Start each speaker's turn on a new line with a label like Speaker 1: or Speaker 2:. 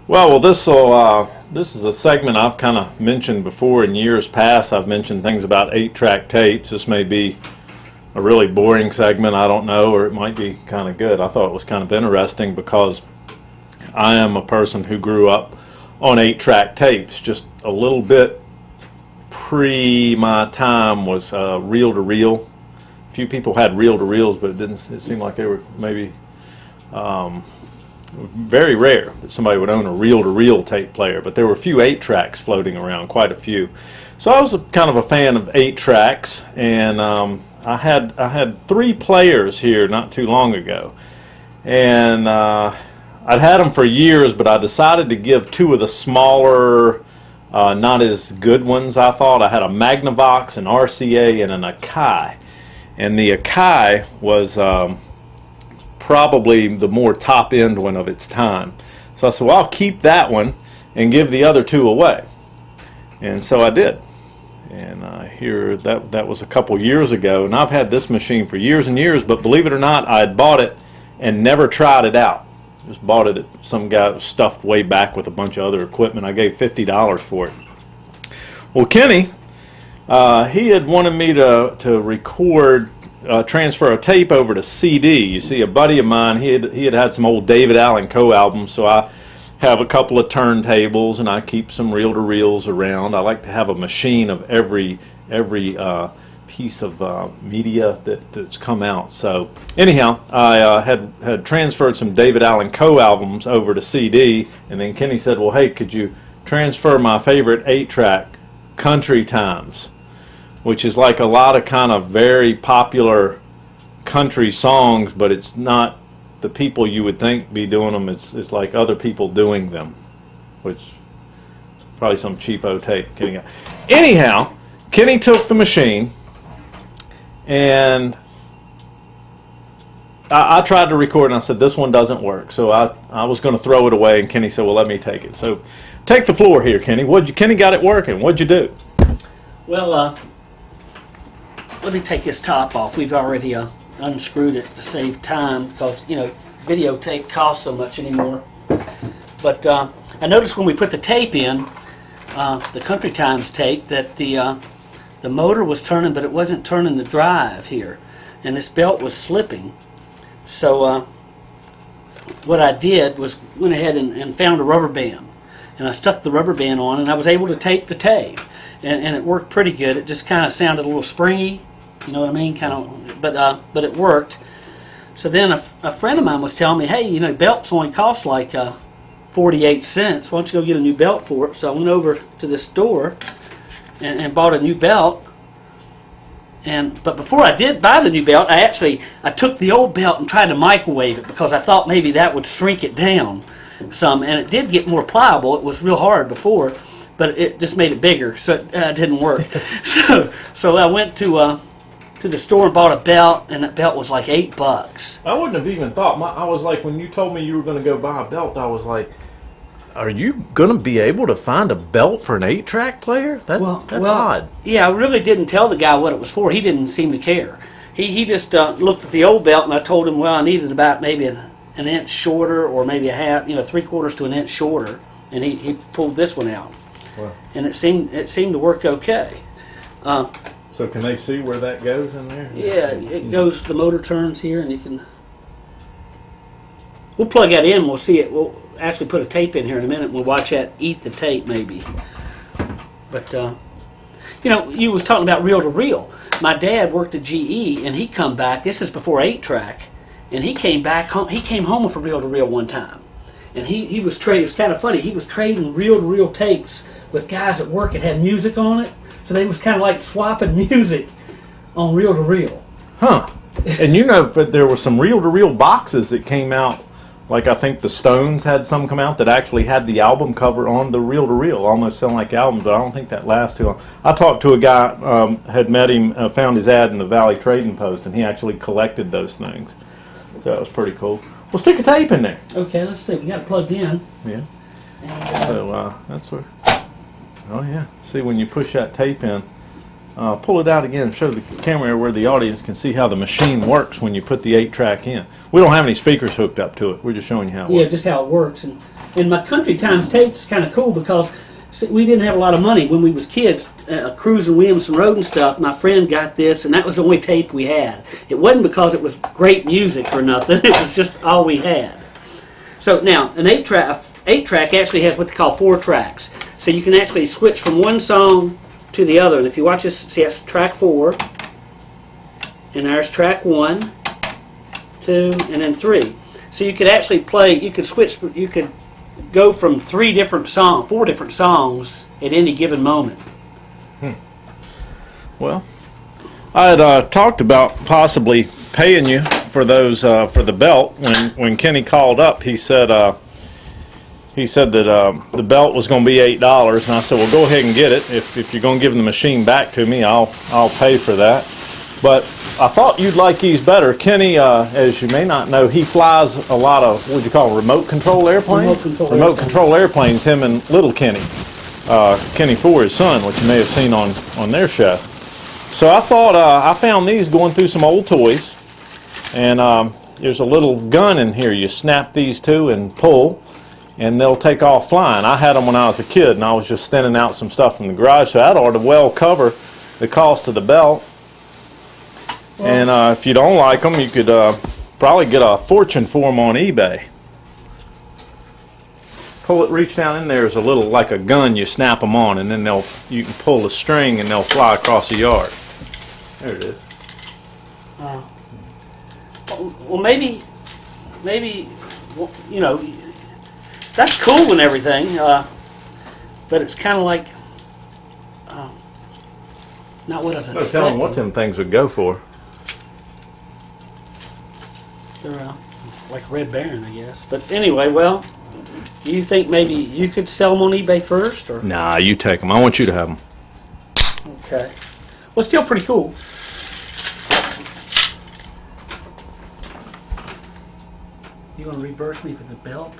Speaker 1: Well, this is a segment I've kind of mentioned before in years past. I've mentioned things about 8-track tapes. This may be a really boring segment, I don't know, or it might be kind of good. I thought it was kind of interesting because I am a person who grew up on 8-track tapes. Just a little bit pre my time was reel-to-reel. A few people had reel-to-reels, but it seemed like they were maybe very rare that somebody would own a reel-to-reel tape player, but there were a few 8-tracks floating around, quite a few. So I was kind of a fan of 8-tracks, and I had 3 players here not too long ago, and I'd had them for years, but I decided to give 2 of the smaller, not as good ones. I thought I had a Magnavox, an RCA, and an Akai, and the Akai was probably the more top-end one of its time. So I said, well, I'll keep that one and give the other 2 away. And so I did. And here, that was a couple years ago, and I've had this machine for years and years, but believe it or not, I had bought it and never tried it out. Just bought it at some guy stuffed way back with a bunch of other equipment. I gave $50 for it. Well, Kenny, he had wanted me to record, transfer a tape over to CD. You see, a buddy of mine, he had some old David Allen Coe albums, so I have a couple of turntables and I keep some reel-to-reels around. I like to have a machine of every piece of media that's come out. So anyhow, I had transferred some David Allen Coe albums over to CD, and then Kenny said, well, hey, could you transfer my favorite 8-track, Country Times, which is like a lot of kind of very popular country songs, but it's not the people you would think be doing them. It's like other people doing them, which is probably some cheapo tape. Anyhow, Kenny took the machine, and I tried to record, and I said, this one doesn't work. So I was going to throw it away, and Kenny said, well, let me take it. So take the floor here, Kenny. Kenny got it working. What'd you do?
Speaker 2: Well, let me take this top off. We've already unscrewed it to save time because, you know, videotape costs so much anymore. But I noticed when we put the tape in, the Country Times tape, that the motor was turning, but it wasn't turning the drive here, and this belt was slipping. So what I did was went ahead and found a rubber band, and I stuck the rubber band on, and I was able to tape the tape, and it worked pretty good. It just kind of sounded a little springy, you know what I mean, kind of, but it worked. So then a friend of mine was telling me, hey, you know, belts only cost like 48 cents. Why don't you go get a new belt for it? So I went over to the store and bought a new belt. But before I did buy the new belt, I took the old belt and tried to microwave it because I thought maybe that would shrink it down some, and it did get more pliable. It was real hard before, but it just made it bigger, so it didn't work. so I went to the store and bought a belt, and that belt was like $8.
Speaker 1: I wouldn't have even thought. I was like, when you told me you were going to go buy a belt, I was like, are you going to be able to find a belt for an 8-track player? That's odd.
Speaker 2: Yeah, I really didn't tell the guy what it was for. He didn't seem to care. He just looked at the old belt, and I told him, well, I needed about maybe an inch shorter, or maybe a half, 3/4 to an inch shorter, and he pulled this one out.
Speaker 1: Wow.
Speaker 2: And it seemed to work okay.
Speaker 1: So can they see where that goes in there?
Speaker 2: Yeah, it goes. The motor turns here, and you can. We'll plug that in. We'll see it. We'll actually put a tape in here in a minute. We'll watch that eat the tape, maybe. But you was talking about reel-to-reel. My dad worked at GE, and he come back. This is before 8-track, and he came back home. He came home with a reel-to-reel one time, and he was trading. It was kind of funny. He was trading reel-to-reel tapes with guys at work that had music on it. So they was kind of like swapping music on reel-to-reel.
Speaker 1: Huh. And but there were some reel-to-reel boxes that came out, like I think the Stones had some come out that actually had the album cover on the reel-to-reel, almost sound like albums, but I don't think that lasts too long. I talked to a guy, had met him, found his ad in the Valley Trading Post, and he actually collected those things. So that was pretty cool. Well, stick a tape in there.
Speaker 2: Okay, let's see. We got it plugged in.
Speaker 1: Yeah. So that's where... Oh yeah. See, when you push that tape in, pull it out again, show the camera where the audience can see how the machine works when you put the 8-track in. We don't have any speakers hooked up to it. We're just showing you how it works.
Speaker 2: Yeah, just how it works. And And my Country Times tape's kind of cool because we didn't have a lot of money when we was kids, cruising Williamson Road and stuff. My friend got this, and that was the only tape we had. It wasn't because it was great music or nothing. It was just all we had. So now, an 8-track actually has what they call 4 tracks. So you can actually switch from one song to the other. And if you watch this, see that's track 4, and there's track 1, 2, and then 3. So you could actually play, you could switch, you could go from 4 different songs at any given moment.
Speaker 1: Well, I had talked about possibly paying you for those for the belt. When Kenny called up, he said that the belt was going to be $8, and I said, well, go ahead and get it. If you're going to give the machine back to me, I'll pay for that. But I thought you'd like these better. Kenny, as you may not know, he flies a lot of, what do you call them, remote control airplanes? Remote control airplanes, him and little Kenny. Kenny Ford, his son, which you may have seen on their show. So I thought, I found these going through some old toys. And there's a little gun in here. You snap these two and pull, and they'll take off flying. I had them when I was a kid, and I was just thinning out some stuff from the garage, so that ought to well cover the cost of the belt. And if you don't like them, you could probably get a fortune for them on eBay. Reach down in there is a little, like a gun, you snap them on, and then you can pull the string and they'll fly across the yard. There it is.
Speaker 2: Well, maybe, you know, that's cool and everything, but it's kind of like not what I was expecting.
Speaker 1: Tell them what them things would go for.
Speaker 2: They're like Red Baron, I guess. But anyway, well, do you think maybe you could sell them on eBay first? Or?
Speaker 1: Nah, you take them. I want you to have them.
Speaker 2: Okay. Well, still pretty cool. You want to reverse me for the belt?